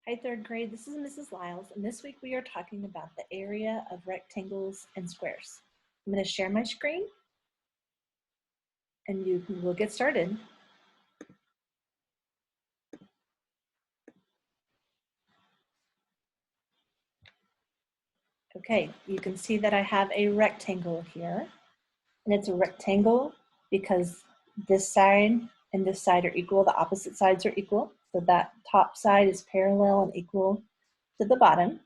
Hi, third grade. This is Mrs. Lyles, and this week we are talking about the area of rectangles and squares. I'm going to share my screen, and we'll get started. Okay, you can see that I have a rectangle here, and it's a rectangle because this side and this side are equal. The opposite sides are equal, so that top side is parallel and equal to the bottom.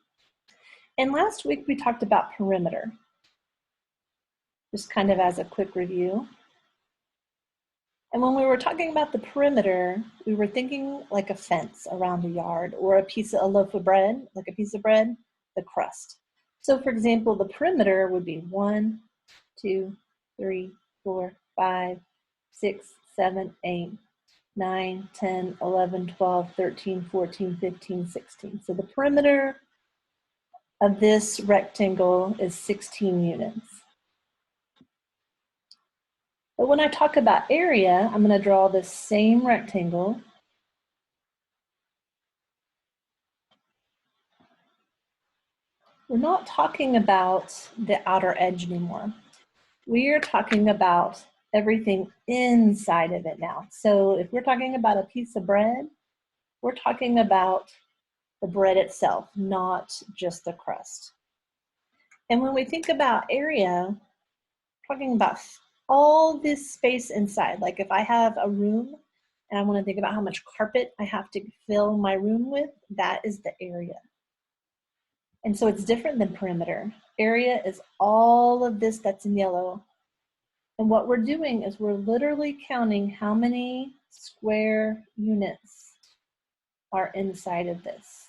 And last week we talked about perimeter, just kind of as a quick review. And when we were talking about the perimeter, we were thinking like a fence around a yard, or a loaf of bread, like a piece of bread, the crust. So for example, the perimeter would be 1, 2, 3, 4, 5, 6, 7, 8, 9, 10, 11, 12, 13, 14, 15, 16. So the perimeter of this rectangle is 16 units. But when I talk about area, I'm going to draw the same rectangle. We're not talking about the outer edge anymore. We are talking about everything inside of it now. So if we're talking about a piece of bread, we're talking about the bread itself, not just the crust. And when we think about area, we're talking about all this space inside. Like if I have a room and I want to think about how much carpet I have to fill my room with, that is the area. And so it's different than perimeter. Area is all of this that's in yellow. And what we're doing is we're literally counting how many square units are inside of this.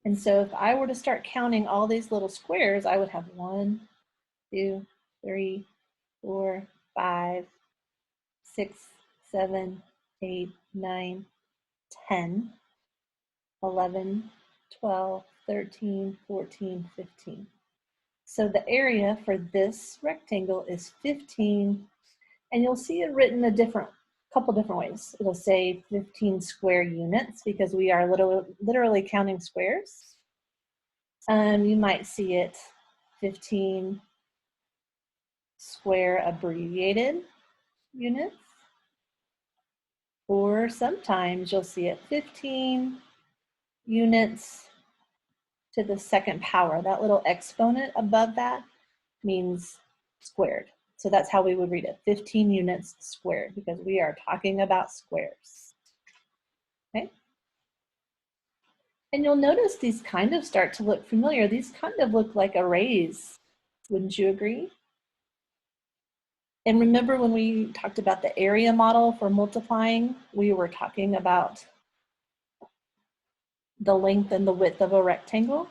And so if I were to start counting all these little squares, I would have 1, 2, 3, 4, 5, 6, 7, 8, 9, 10, 11, 12, 13, 14, 15. So the area for this rectangle is 15, and you'll see it written a couple different ways. It'll say 15 square units because we are literally counting squares. You might see it 15 square abbreviated units, or sometimes you'll see it 15 units to the second power. That little exponent above that means squared. So that's how we would read it, 15 units squared, because we are talking about squares. Okay? And you'll notice these kind of start to look familiar. These kind of look like arrays. Wouldn't you agree? And remember when we talked about the area model for multiplying, we were talking about the length and the width of a rectangle.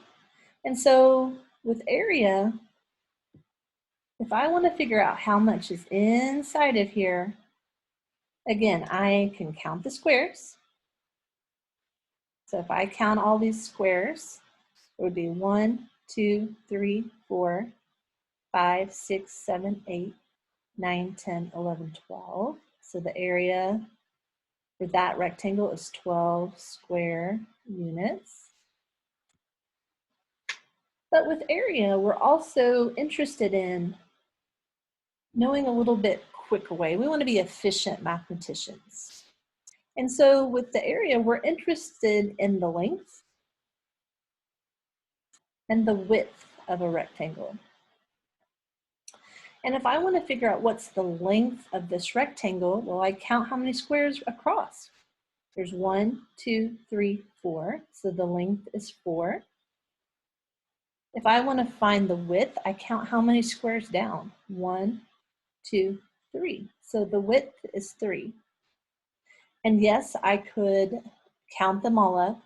And so with area, if I want to figure out how much is inside of here, again, I can count the squares. So if I count all these squares, it would be 1, 2, 3, 4, 5, 6, 7, 8, 9, 10, 11, 12. So the area for that rectangle is 12 square units. But with area, we're also interested in knowing a little bit quicker way. We want to be efficient mathematicians. And so with the area, we're interested in the length and the width of a rectangle. And if I want to figure out what's the length of this rectangle, well, I count how many squares across. There's 1, 2, 3, 4. So the length is 4. If I want to find the width, I count how many squares down. 1, 2, 3. So the width is 3. And yes, I could count them all up,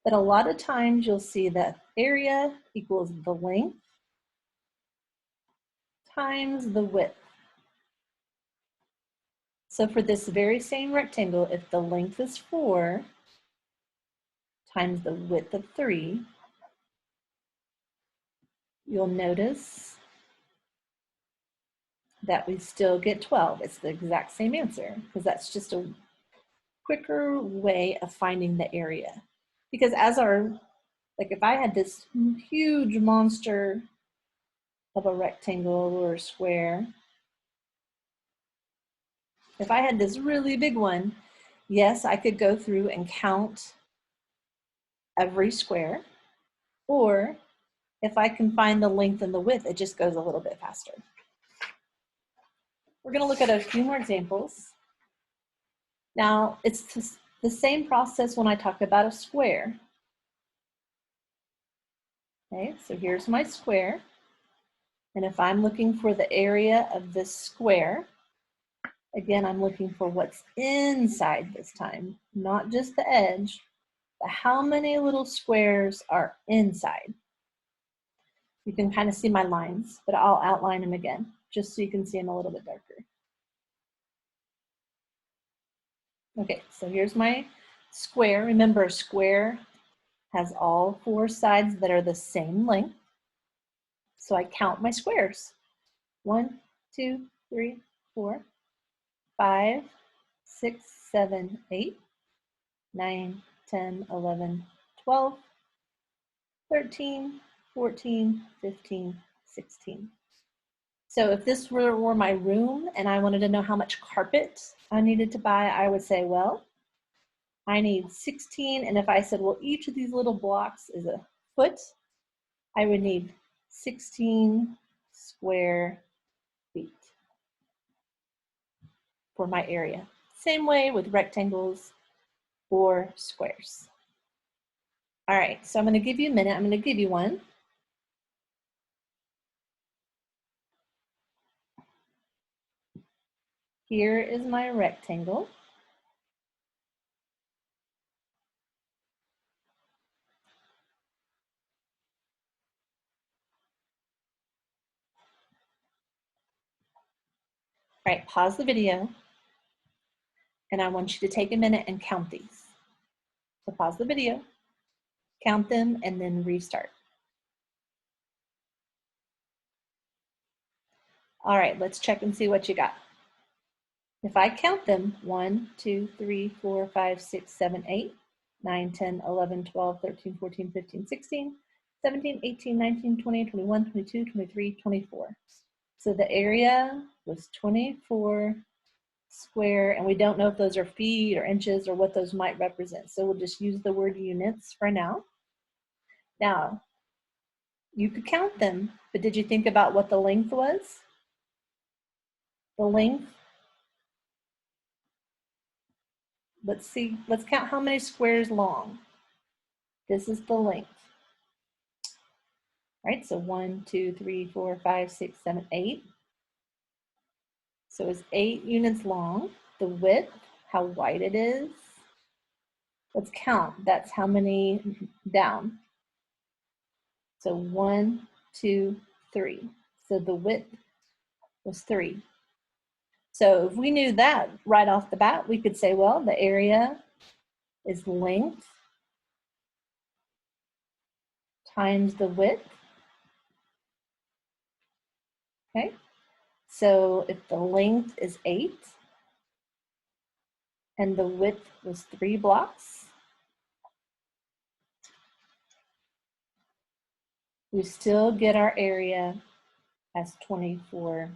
but a lot of times you'll see that area equals the length times the width. So for this very same rectangle, if the length is 4 times the width of 3, you'll notice that we still get 12. It's the exact same answer because that's just a quicker way of finding the area. Because as like if I had this huge monster of a rectangle or a square, if I had this really big one, yes, I could go through and count every square, or if I can find the length and the width, it just goes a little bit faster. We're going to look at a few more examples. Now, it's the same process when I talk about a square. Okay, so here's my square. And if I'm looking for the area of this square, again, I'm looking for what's inside this time, not just the edge, but how many little squares are inside. You can kind of see my lines, but I'll outline them again, just so you can see them a little bit darker. Okay, so here's my square. Remember, a square has all four sides that are the same length. So I count my squares. 1, 2, 3, 4, 5, 6, 7, 8, 9, 10, 11, 12, 13, 14, 15, 16. So if this were my room and I wanted to know how much carpet I needed to buy, I would say, well, I need 16. And if I said, well, each of these little blocks is a foot, I would need 16 square feet for my area. Same way with rectangles or squares. All right, so I'm going to give you a minute. I'm going to give you one. Here is my rectangle. All right, pause the video. And I want you to take a minute and count these. So pause the video, count them, and then restart. All right, let's check and see what you got. If I count them, 1, 2, 3, 4, 5, 6, 7, 8, 9, 10, 11, 12, 13, 14, 15, 16, 17, 18, 19, 20, 21, 22, 23, 24. So the area was 24 square, and we don't know if those are feet or inches or what those might represent. So we'll just use the word units for now. Now, you could count them, but did you think about what the length was? The length, let's see, let's count how many squares long. This is the length. Right, so 1, 2, 3, 4, 5, 6, 7, 8. So it's 8 units long. The width, how wide it is. Let's count, that's how many down. So 1, 2, 3. So the width was 3. So if we knew that right off the bat, we could say, well, the area is length times the width. Okay, so if the length is 8 and the width was 3 blocks, we still get our area as 24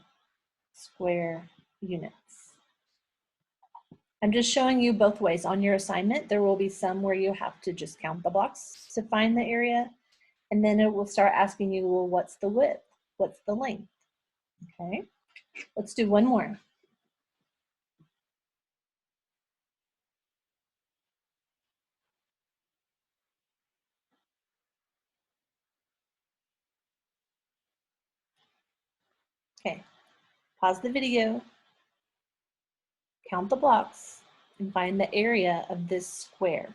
square units. I'm just showing you both ways. On your assignment, there will be some where you have to just count the blocks to find the area, and then it will start asking you, well, what's the width? What's the length? Okay, let's do one more. Okay, pause the video, count the blocks, and find the area of this square.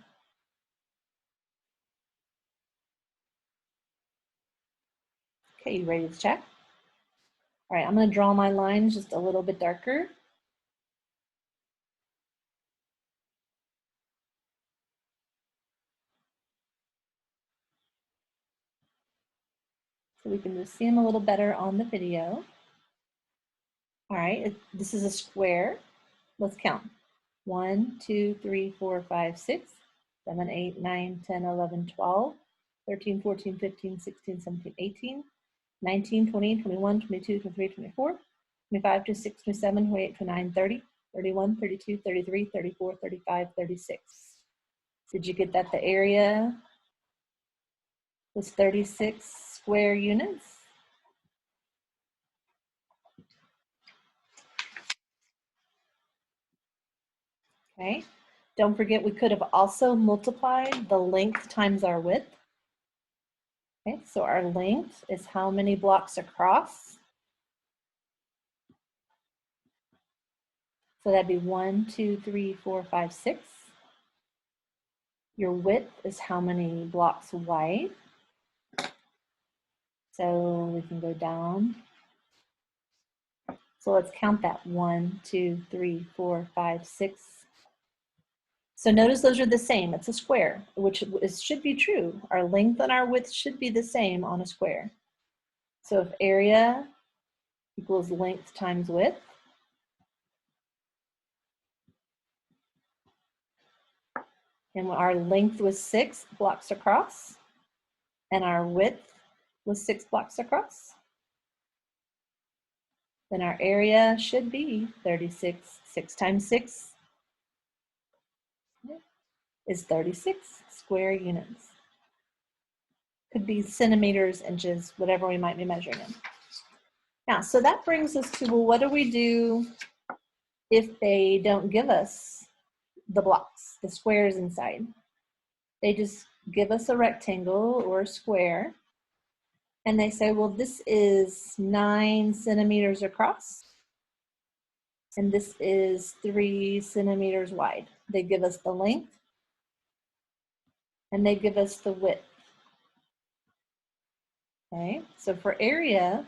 Okay, you ready to check? All right, I'm going to draw my lines just a little bit darker. So we can just see them a little better on the video. All right, this is a square. Let's count. 1, 2, 3, 4, 5, 6, 7, 8, 9, 10, 11, 12, 13, 14, 15, 16, 17, 18, 19, 20, 21, 22, 23, 24, 25, 26, 27, 28, 29, 30, 31, 32, 33, 34, 35, 36. Did you get that the area was 36 square units? Okay. Don't forget we could have also multiplied the length times our width. Okay, so our length is how many blocks across. So that'd be 1, 2, 3, 4, 5, 6. Your width is how many blocks wide. So we can go down. So let's count that. 1, 2, 3, 4, 5, 6. So notice those are the same. It's a square, which should be true. Our length and our width should be the same on a square. So if area equals length times width, and our length was 6 blocks across, and our width was 6 blocks across, then our area should be 36. 6 times 6 is 36 square units. Could be centimeters, inches, whatever we might be measuring in. Now, so that brings us to, well, what do we do if they don't give us the blocks, the squares inside? They just give us a rectangle or a square, and they say, well, this is 9 centimeters across, and this is 3 centimeters wide. They give us the length, and they give us the width. Okay, so for area,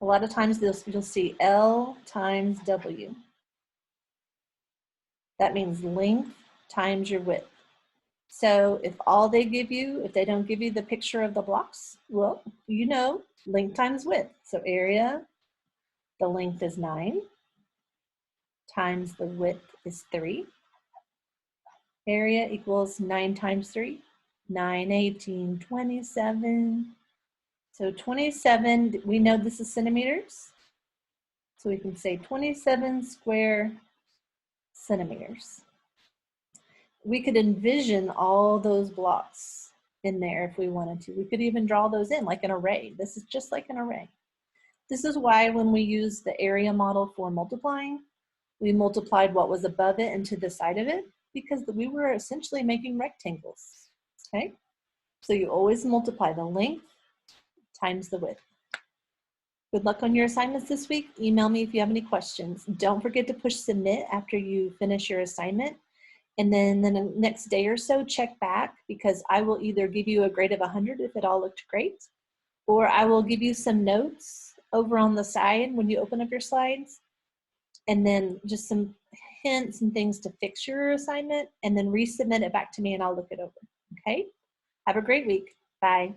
a lot of times you'll see L times W. That means length times your width. So if all they give you, if they don't give you the picture of the blocks, well, you know, length times width. So area, the length is 9, times the width is 3. Area equals 9 times 3, 9, 18, 27. So 27, we know this is centimeters. So we can say 27 square centimeters. We could envision all those blocks in there if we wanted to. We could even draw those in like an array. This is just like an array. This is why when we use the area model for multiplying, we multiplied what was above it and to the side of it, because we were essentially making rectangles, okay? So you always multiply the length times the width. Good luck on your assignments this week. Email me if you have any questions. Don't forget to push submit after you finish your assignment. And then the next day or so, check back, because I will either give you a grade of 100 if it all looked great, or I will give you some notes over on the side when you open up your slides, and then just some hints and things to fix your assignment, and then resubmit it back to me and I'll look it over. Okay? Have a great week. Bye.